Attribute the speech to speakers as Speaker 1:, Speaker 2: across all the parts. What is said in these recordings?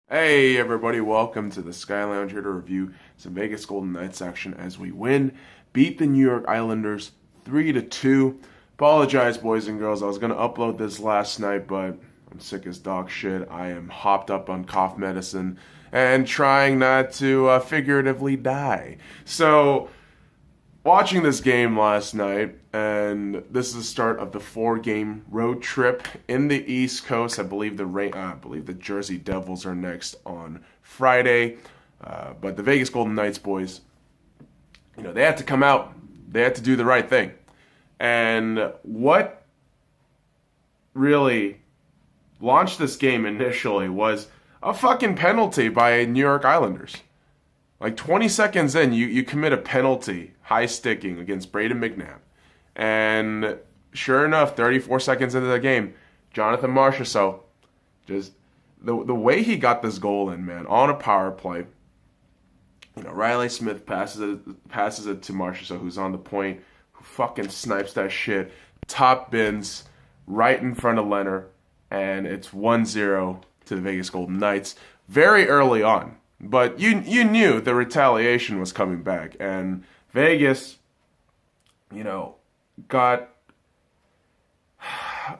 Speaker 1: Hey everybody, welcome to the SkyLounge here to review some Vegas Golden Knights action as we beat the New York Islanders 3-2. Apologize, boys and girls, I was gonna upload this last night, but I'm sick as dog shit. I am hopped up on cough medicine and trying not to figuratively die. So, watching this game last night, and this is the start of the 4-game road trip in the East Coast. I believe the Jersey Devils are next on Friday, but the Vegas Golden Knights boys, they had to come out. They had to do the right thing, and what really launched this game initially was a fucking penalty by New York Islanders. Like 20 seconds in, you commit a penalty, high sticking against Braden McNabb. And sure enough, 34 seconds into the game, Jonathan Marchessault, just the way he got this goal in, man, on a power play. Riley Smith passes it to Marchessault, who's on the point, who fucking snipes that shit, top bins right in front of Leonard, and it's 1-0 to the Vegas Golden Knights very early on. But you knew the retaliation was coming back, and Vegas, got,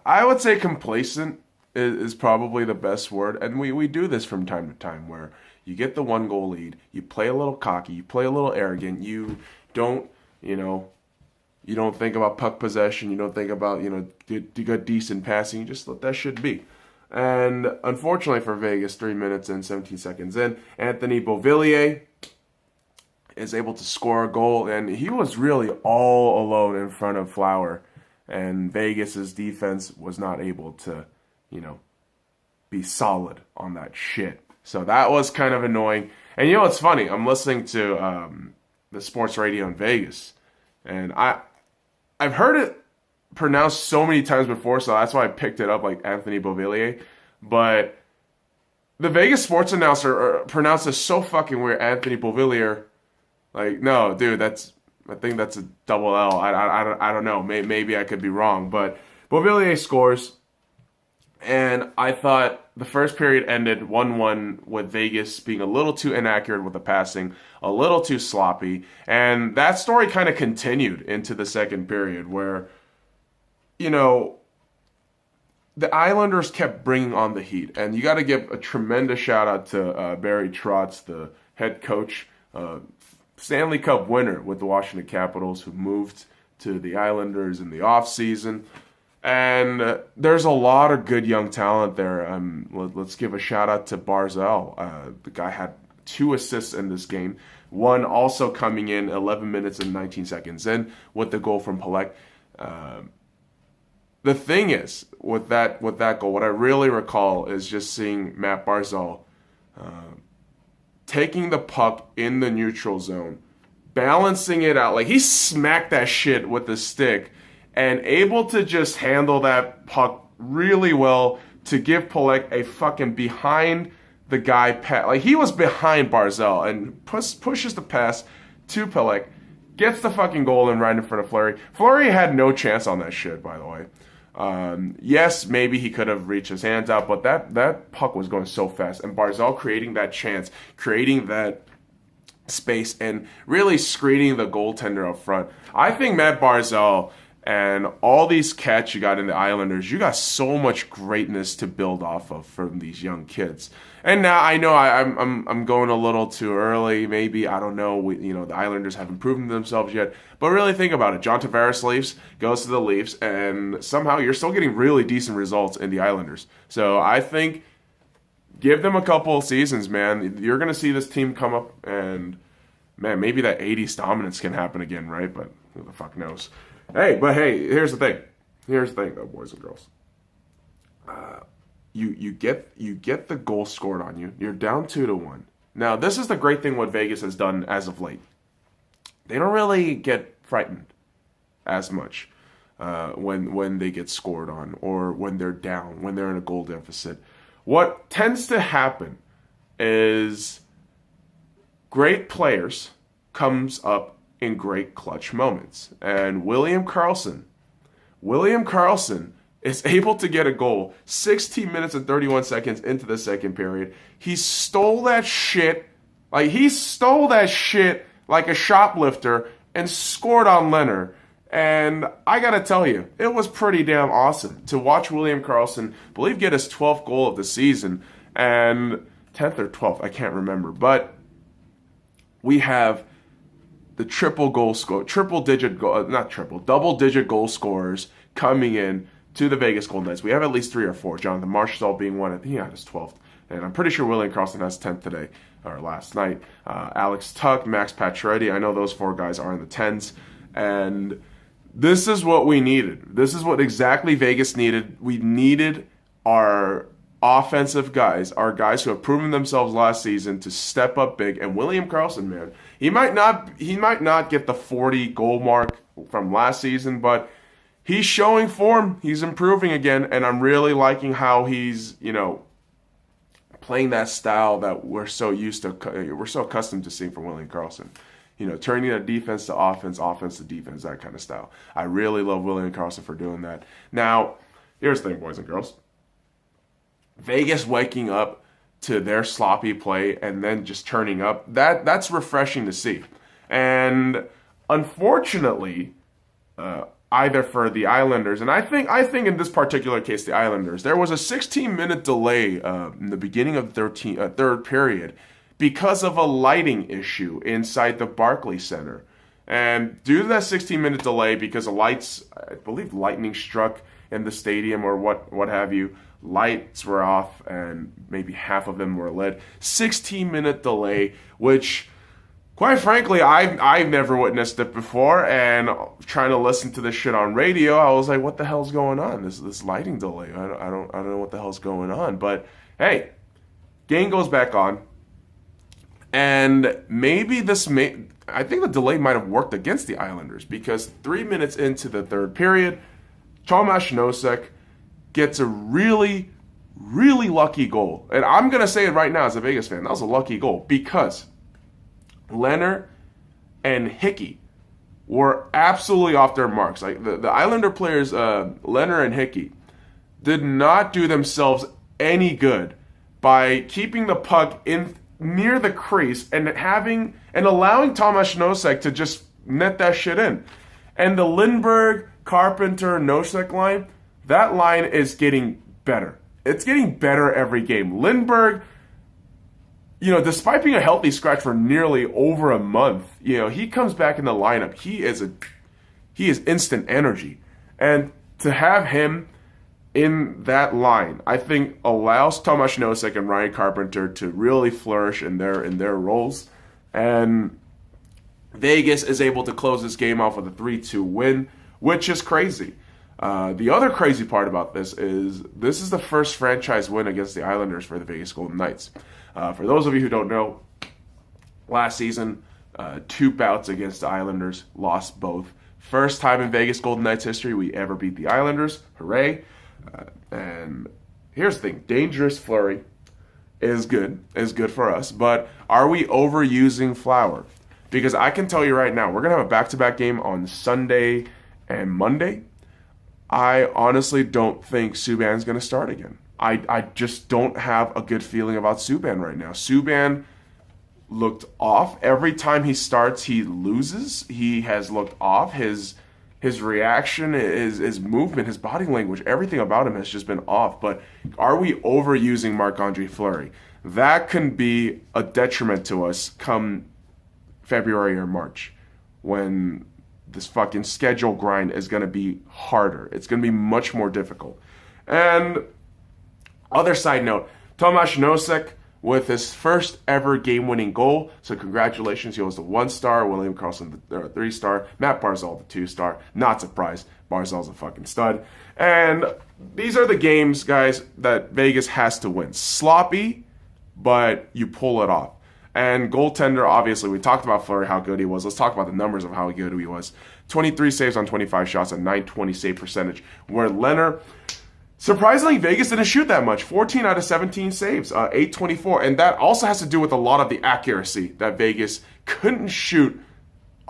Speaker 1: I would say complacent is probably the best word, and we do this from time to time where you get the 1-goal lead, you play a little cocky, you play a little arrogant, you don't think about puck possession, you don't think about, good decent passing, you just let that shit be. And unfortunately for Vegas, 3 minutes and 17 seconds in, Anthony Beauvillier is able to score a goal, and he was really all alone in front of Flower, and Vegas's defense was not able to, be solid on that shit. So that was kind of annoying. And what's funny? I'm listening to the sports radio in Vegas, and I've heard it pronounced so many times before, so that's why I picked it up like Anthony Beauvillier. But the Vegas sports announcer pronounced this so fucking weird, Anthony Beauvillier. Like, no, dude, I think that's a double L. I don't know. Maybe I could be wrong, but Beauvillier scores, and I thought the first period ended 1-1 with Vegas being a little too inaccurate with the passing, a little too sloppy, and that story kind of continued into the second period where the Islanders kept bringing on the heat. And you got to give a tremendous shout out to Barry Trotz, the head coach, Stanley Cup winner with the Washington Capitals, who moved to the Islanders in the offseason. And there's a lot of good young talent there. Let's give a shout out to Barzal. The guy had 2 assists in this game. One also coming in 11 minutes and 19 seconds in with the goal from Pelech. The thing is, with that goal, what I really recall is just seeing Matt Barzal taking the puck in the neutral zone, balancing it out. Like, he smacked that shit with the stick and able to just handle that puck really well to give Pelech a fucking behind the guy pass. Like, he was behind Barzal and pushes the pass to Pelech, gets the fucking goal in right in front of Fleury. Fleury had no chance on that shit, by the way. Yes, maybe he could have reached his hands out, but that puck was going so fast. And Barzal creating that chance, creating that space, and really screening the goaltender up front. I think Matt Barzal and all these cats you got in the Islanders, you got so much greatness to build off of from these young kids. And now I know I'm going a little too early. Maybe, I don't know. The Islanders haven't proven themselves yet. But really think about it. John Tavares leaves, goes to the Leafs, and somehow you're still getting really decent results in the Islanders. So I think give them a couple of seasons, man. You're going to see this team come up, and man, maybe that 80s dominance can happen again, right? But who the fuck knows? Hey, here's the thing. Here's the thing, though, boys and girls. You get the goal scored on you. You're down 2-1. Now, this is the great thing what Vegas has done as of late. They don't really get frightened as much when they get scored on or when they're down, when they're in a goal deficit. What tends to happen is great players comes up in great clutch moments. And William Karlsson is able to get a goal 16 minutes and 31 seconds into the second period. He stole that shit like a shoplifter and scored on Leonard. And I gotta tell you, it was pretty damn awesome to watch William Karlsson, get his 12th goal of the season, and 10th or 12th, I can't remember. But we have the double-digit goal scorers coming in to the Vegas Golden Knights. We have at least 3 or 4. Jonathan Marchessault being one. I think he had his 12th. And I'm pretty sure William Karlsson has 10th today, or last night. Alex Tuch, Max Pacioretty, I know those 4 guys are in the 10s. And this is what we needed. This is what exactly Vegas needed. We needed our offensive guys, our guys who have proven themselves last season, to step up big. And William Karlsson, man, he might not get the 40 goal mark from last season, but he's showing form. He's improving again, and I'm really liking how he's, playing that style that we're so accustomed to seeing from William Karlsson. Turning a defense to offense, offense to defense, that kind of style. I really love William Karlsson for doing that. Now, here's the thing, boys and girls. Vegas waking up to their sloppy play and then just turning up, that's refreshing to see. And unfortunately, either for the Islanders, and I think in this particular case, the Islanders, there was a 16-minute delay in the beginning of the third period because of a lighting issue inside the Barclays Center. And due to that 16-minute delay, because the lights, I believe lightning struck in the stadium or what have you, lights were off and maybe half of them were lit. 16-minute delay, which, quite frankly, I've never witnessed it before. And trying to listen to this shit on radio, I was like, what the hell's going on? This lighting delay. I don't know what the hell's going on. But hey, game goes back on. And maybe I think the delay might have worked against the Islanders, because 3 minutes into the third period, Tomáš Nosek gets a really, really lucky goal. And I'm going to say it right now as a Vegas fan, that was a lucky goal, because Leonard and Hickey were absolutely off their marks. Like the Islander players, Leonard and Hickey, did not do themselves any good by keeping the puck in near the crease and allowing Tomáš Nosek to just net that shit in. And the Lindbergh, Carpenter, Nosek line, that line is getting better. It's getting better every game. Lindbergh, despite being a healthy scratch for nearly over a month, he comes back in the lineup. He is instant energy. And to have him in that line, I think allows Tomáš Nosek and Ryan Carpenter to really flourish in their roles. And Vegas is able to close this game off with a 3-2 win, which is crazy. The other crazy part about this is the first franchise win against the Islanders for the Vegas Golden Knights. For those of you who don't know, last season, 2 bouts against the Islanders, lost both. First time in Vegas Golden Knights history we ever beat the Islanders. Hooray. And here's the thing. Dangerous Fleury is good for us. But are we overusing Flower? Because I can tell you right now, we're going to have a back-to-back game on Sunday and Monday. I honestly don't think Subban's going to start again. I just don't have a good feeling about Subban right now. Subban looked off. Every time he starts, he loses. He has looked off. His reaction, his movement, his body language, everything about him has just been off. But are we overusing Marc-Andre Fleury? That can be a detriment to us come February or March, when this fucking schedule grind is going to be harder. It's going to be much more difficult. And other side note, Tomáš Nosek with his first ever game-winning goal. So congratulations, he was the 1-star. William Karlsson, the 3-star. Matt Barzal, the 2-star. Not surprised. Barzal's a fucking stud. And these are the games, guys, that Vegas has to win. Sloppy, but you pull it off. And goaltender, obviously, we talked about Fleury, how good he was. Let's talk about the numbers of how good he was. 23 saves on 25 shots, a .920 save percentage. Where Leonard, surprisingly, Vegas didn't shoot that much. 14 out of 17 saves, .824. And that also has to do with a lot of the accuracy that Vegas couldn't shoot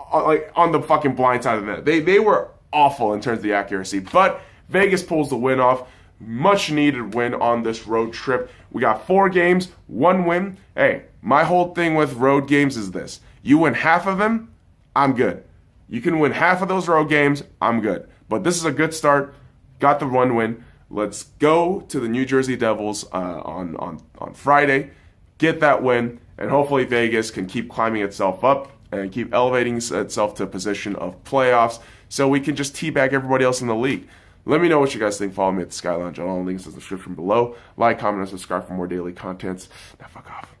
Speaker 1: on the fucking blind side of the net. They were awful in terms of the accuracy. But Vegas pulls the win off. Much needed win on this road trip. We got 4 games, 1 win. Hey, my whole thing with road games is this. You win half of them, I'm good. You can win half of those road games, I'm good. But this is a good start. Got the 1 win. Let's go to the New Jersey Devils on Friday, get that win, and hopefully Vegas can keep climbing itself up and keep elevating itself to a position of playoffs so we can just teabag everybody else in the league. Let me know what you guys think. Follow me at the SkyLounge on all links in the description below. Like, comment, and subscribe for more daily contents. Now fuck off.